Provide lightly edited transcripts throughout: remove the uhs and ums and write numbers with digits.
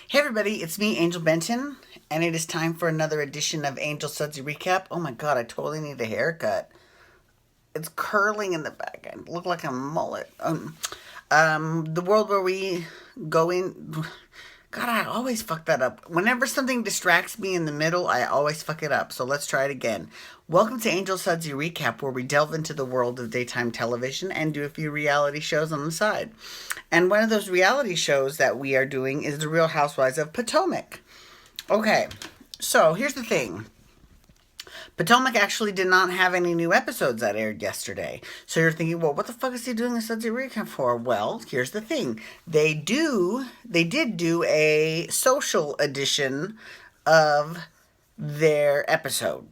Hey everybody, it's me, Angel Benton, and it is time for another edition of Angel Sudsy Recap. Oh my god, I totally need a haircut. It's curling in the back. I look like a mullet. The world where we go in. God, I always fuck that up. Whenever something distracts me in the middle, I always fuck it up. So let's try it again. Welcome to Angel Sudsy Recap, where we delve into the world of daytime television and do a few reality shows on the side. And one of those reality shows that we are doing is The Real Housewives of Potomac. Okay, so here's the thing. Potomac actually did not have any new episodes that aired yesterday. So you're thinking, well, what the fuck is he doing a Sudsy recap for? Well, here's the thing. They did do a social edition of their episode.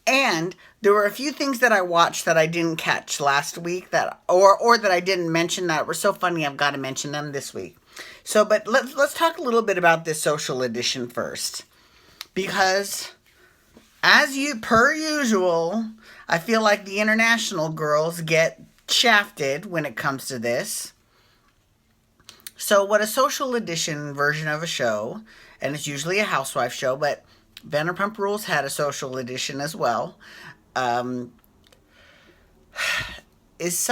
And there were a few things that I watched that I didn't catch last week or that I didn't mention that were so funny I've got to mention them this week. So, but let's talk a little bit about this social edition first. Because per usual, I feel like the international girls get shafted when it comes to this. So what a social edition version of a show, and it's usually a housewife show, but Vanderpump Rules had a social edition as well. Um, is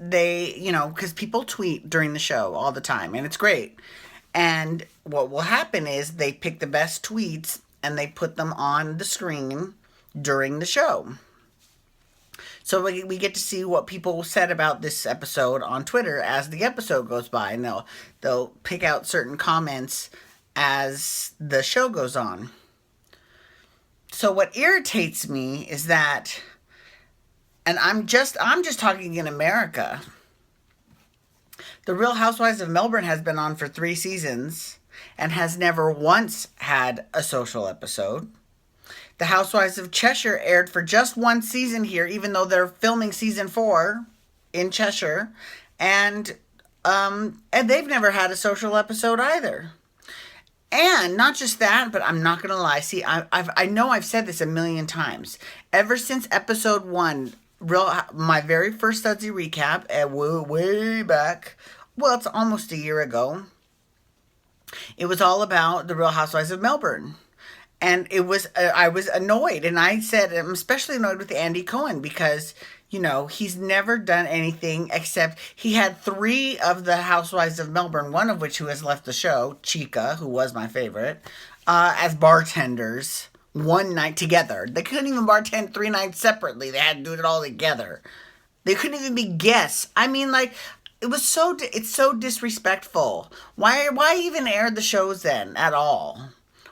they, because people tweet during the show all the time, and it's great. And what will happen is they pick the best tweets and they put them on the screen during the show. So we get to see what people said about this episode on Twitter as the episode goes by, and they'll pick out certain comments as the show goes on. So what irritates me is that, and I'm just talking in America. The Real Housewives of Melbourne has been on for 3 seasons and has never once had a social episode. The Housewives of Cheshire aired for just 1 season here, even though they're filming season 4 in Cheshire, and they've never had a social episode either. And not just that, but I'm not gonna lie. See, I know I've said this a million times. Ever since episode 1, my very first Sudsy recap, way back. Well, it's almost a year ago. It was all about the Real Housewives of Melbourne. And I was annoyed. And I said, I'm especially annoyed with Andy Cohen because, he's never done anything except he had 3 of the Housewives of Melbourne, one of which who has left the show, Chica, who was my favorite, as bartenders 1 night together. They couldn't even bartend 3 nights separately. They had to do it all together. They couldn't even be guests. I mean, like, it's so disrespectful. Why even air the shows then at all?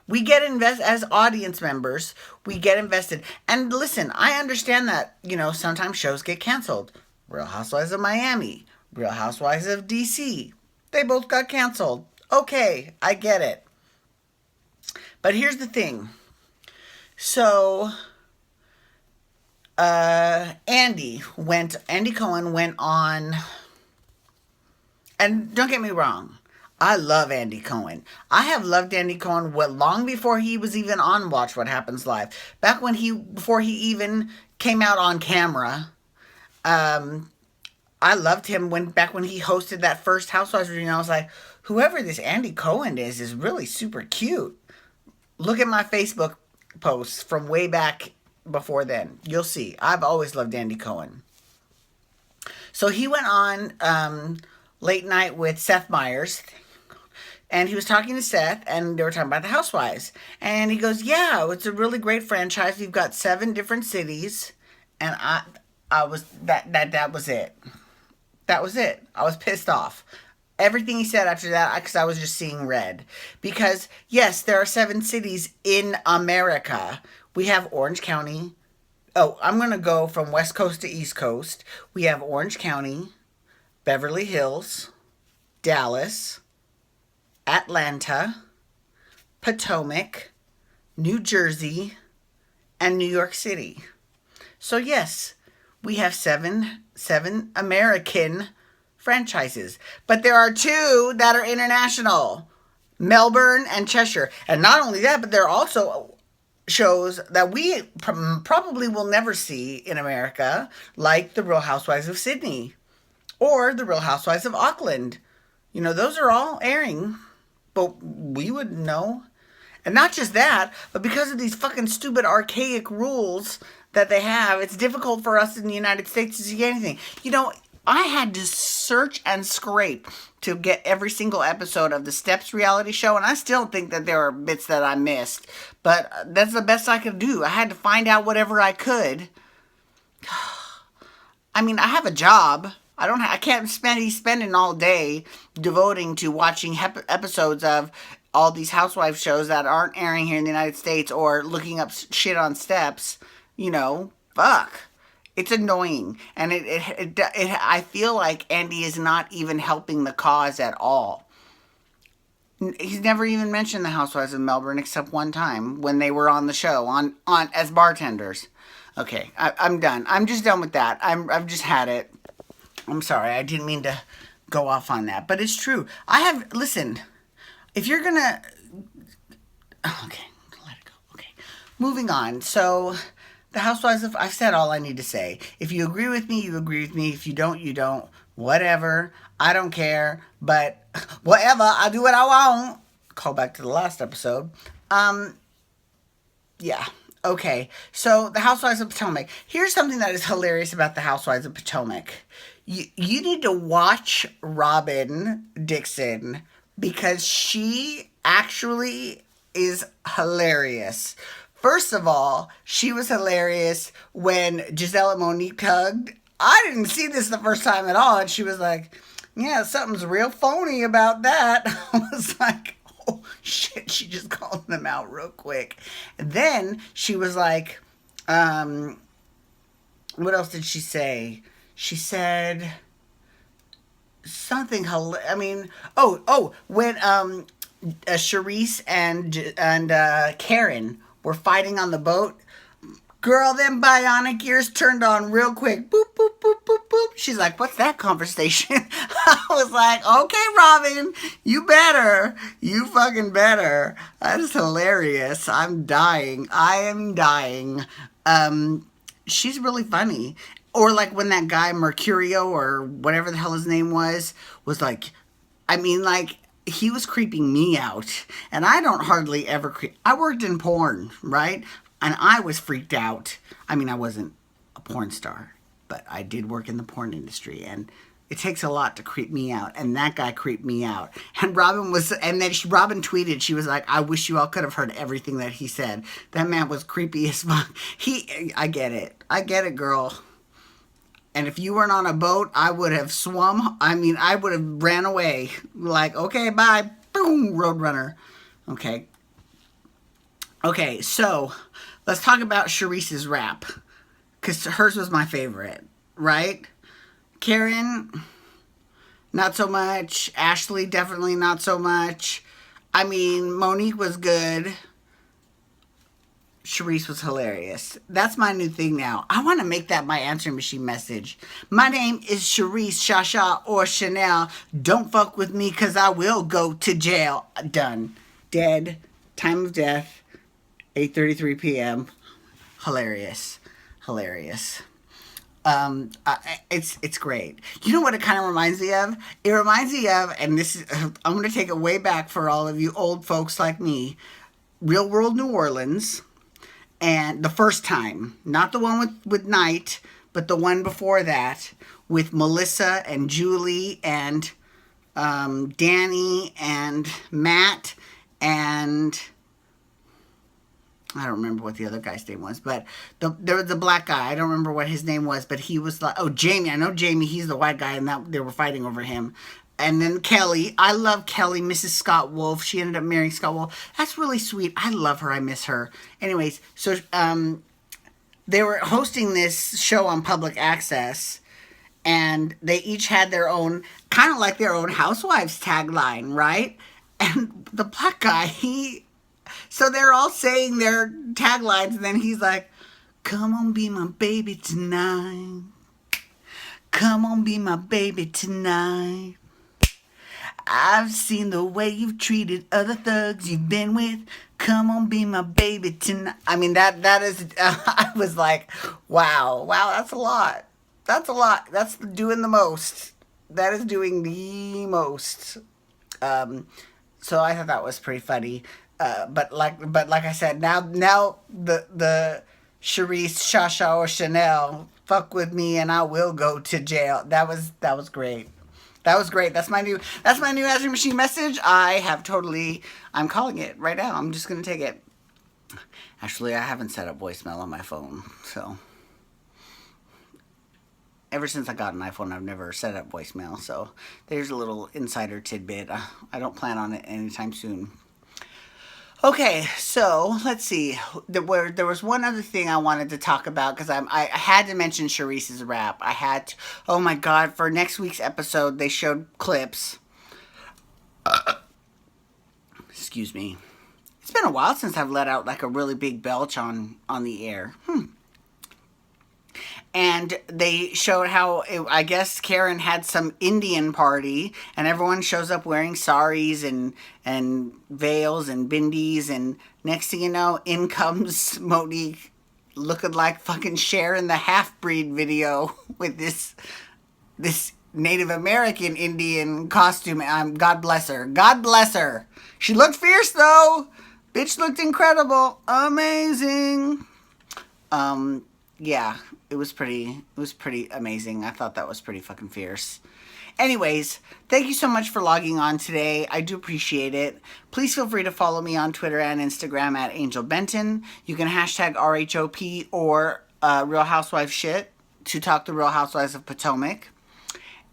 We get as audience members, we get invested. And listen, I understand that, sometimes shows get canceled. Real Housewives of Miami, Real Housewives of DC. They both got canceled. Okay, I get it. But here's the thing. So, Andy Cohen went on, and don't get me wrong, I love Andy Cohen. I have loved Andy Cohen long before he was even on Watch What Happens Live. Before he even came out on camera, I loved him back when he hosted that first Housewives reunion. I was like, whoever this Andy Cohen is really super cute. Look at my Facebook posts from way back before then. You'll see. I've always loved Andy Cohen. So he went on late night with Seth Meyers, and he was talking to Seth, and they were talking about the Housewives. And he goes, yeah, it's a really great franchise. We've got 7 different cities. And that was it. That was it. I was pissed off. Everything he said after that, because I was just seeing red. Because, yes, there are 7 cities in America. We have Orange County. Oh, I'm going to go from West Coast to East Coast. We have Orange County, Beverly Hills, Dallas, Atlanta, Potomac, New Jersey, and New York City. So yes, we have seven American franchises. But there are 2 that are international. Melbourne and Cheshire. And not only that, but there are also shows that we probably will never see in America, like The Real Housewives of Sydney or The Real Housewives of Auckland. Those are all airing but we wouldn't know. And not just that, but because of these fucking stupid archaic rules that they have, it's difficult for us in the United States to see anything. You know, I had to search and scrape to get every single episode of the Steps reality show, and I still think that there are bits that I missed. But that's the best I could do. I had to find out whatever I could. I mean, I have a job. I can't be spending all day devoting to watching episodes of all these housewife shows that aren't airing here in the United States or looking up shit on Steps. You know, fuck. It's annoying, and I feel like Andy is not even helping the cause at all. He's never even mentioned the Housewives of Melbourne except one time when they were on the show on as bartenders. Okay, I'm done. I'm just done with that. I've just had it. I'm sorry. I didn't mean to go off on that, but it's true. Listen, if you're gonna, okay, let it go. Okay, moving on. So, the Housewives of, I've said all I need to say. If you agree with me, you agree with me. If you don't, you don't. Whatever. I don't care. But whatever. I do what I want. Call back to the last episode. Yeah. Okay. So the Housewives of Potomac. Here's something that is hilarious about the Housewives of Potomac. You need to watch Robin Dixon because she actually is hilarious. First of all, she was hilarious when Giselle and Monique hugged. I didn't see this the first time at all. And she was like, yeah, something's real phony about that. I was like, oh, shit. She just called them out real quick. And then she was like, what else did she say? She said something when Charrisse and Karen were fighting on the boat. Girl, them bionic ears turned on real quick. Boop, boop, boop, boop, boop. She's like, what's that conversation? I was like, okay, Robin, you better. You fucking better. That is hilarious. I'm dying. I am dying. She's really funny. Or like when that guy, Mercurio, or whatever the hell his name was like, he was creeping me out. And I don't hardly ever I worked in porn, right? And I was freaked out. I mean, I wasn't a porn star, but I did work in the porn industry. And it takes a lot to creep me out. And that guy creeped me out. And Robin tweeted, she was like, I wish you all could have heard everything that he said. That man was creepy as fuck. I get it. I get it, girl. And if you weren't on a boat, I would have swum. I would have ran away. Like, okay, bye. Boom, Roadrunner. Okay. Okay, so let's talk about Charrisse's rap. Because hers was my favorite, right? Karen, not so much. Ashley, definitely not so much. Monique was good. Charrisse was hilarious. That's my new thing now. I want to make that my answering machine message. My name is Charrisse, Shasha, or Chanel. Don't fuck with me because I will go to jail. Done. Dead. Time of death. 8:33 p.m. Hilarious. Hilarious. It's great. You know what it kind of reminds me of? It reminds me of, and this is, I'm going to take it way back for all of you old folks like me, Real World New Orleans. And the first time, not the one with Knight, but the one before that, with Melissa and Julie and Danny and Matt and I don't remember what the other guy's name was, but there was the black guy. I don't remember what his name was, but he was like, oh, Jamie. I know Jamie. He's the white guy, and that they were fighting over him. And then Kelly. I love Kelly, Mrs. Scott Wolf. She ended up marrying Scott Wolf. That's really sweet. I love her. I miss her. Anyways, so they were hosting this show on public access, and they each had their own, kind of like their own Housewives tagline, right? And the black guy, so they're all saying their taglines, and then he's like, come on, be my baby tonight. Come on, be my baby tonight. I've seen the way you've treated other thugs you've been with. Come on, be my baby tonight. That is, I was like, wow, that's a lot. That's a lot. That's doing the most. That is doing the most. So I thought that was pretty funny. But like I said, now the Charrisse, Shasha, or Chanel fuck with me and I will go to jail. That was great. That was great. That's my new answering machine message. I'm calling it right now. I'm just gonna take it. Actually, I haven't set up voicemail on my phone, so ever since I got an iPhone, I've never set up voicemail. So there's a little insider tidbit. I don't plan on it anytime soon. Okay, so let's see. There was one other thing I wanted to talk about because I had to mention Charrisse's rap. I had to, oh my God, for next week's episode, they showed clips. Excuse me. It's been a while since I've let out like a really big belch on the air. And they showed how I guess Karen had some Indian party, and everyone shows up wearing saris and veils and bindis, and next thing you know, in comes Monique, looking like fucking Cher in the Half Breed video with this Native American Indian costume. God bless her. God bless her. She looked fierce though. Bitch looked incredible, amazing. Yeah, it was pretty amazing. I thought that was pretty fucking fierce. Anyways, thank you so much for logging on today. I do appreciate it. Please feel free to follow me on Twitter and Instagram at Angel Benton. You can hashtag RHOP or Real Housewives shit to talk to Real Housewives of Potomac.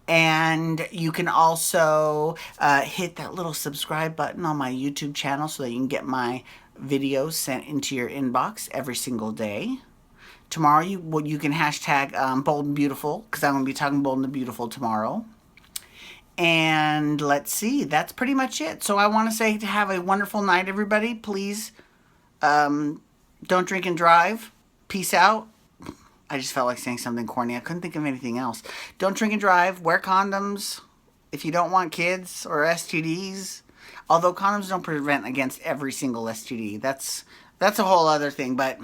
And you can also hit that little subscribe button on my YouTube channel so that you can get my videos sent into your inbox every single day. Tomorrow, you can hashtag Bold and Beautiful, because I'm going to be talking Bold and Beautiful tomorrow. And let's see, that's pretty much it. So I want to say to have a wonderful night, everybody. Please don't drink and drive. Peace out. I just felt like saying something corny. I couldn't think of anything else. Don't drink and drive. Wear condoms if you don't want kids or STDs. Although condoms don't prevent against every single STD. That's a whole other thing, but...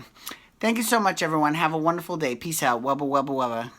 Thank you so much, everyone. Have a wonderful day. Peace out. Wubba, wubba, wubba.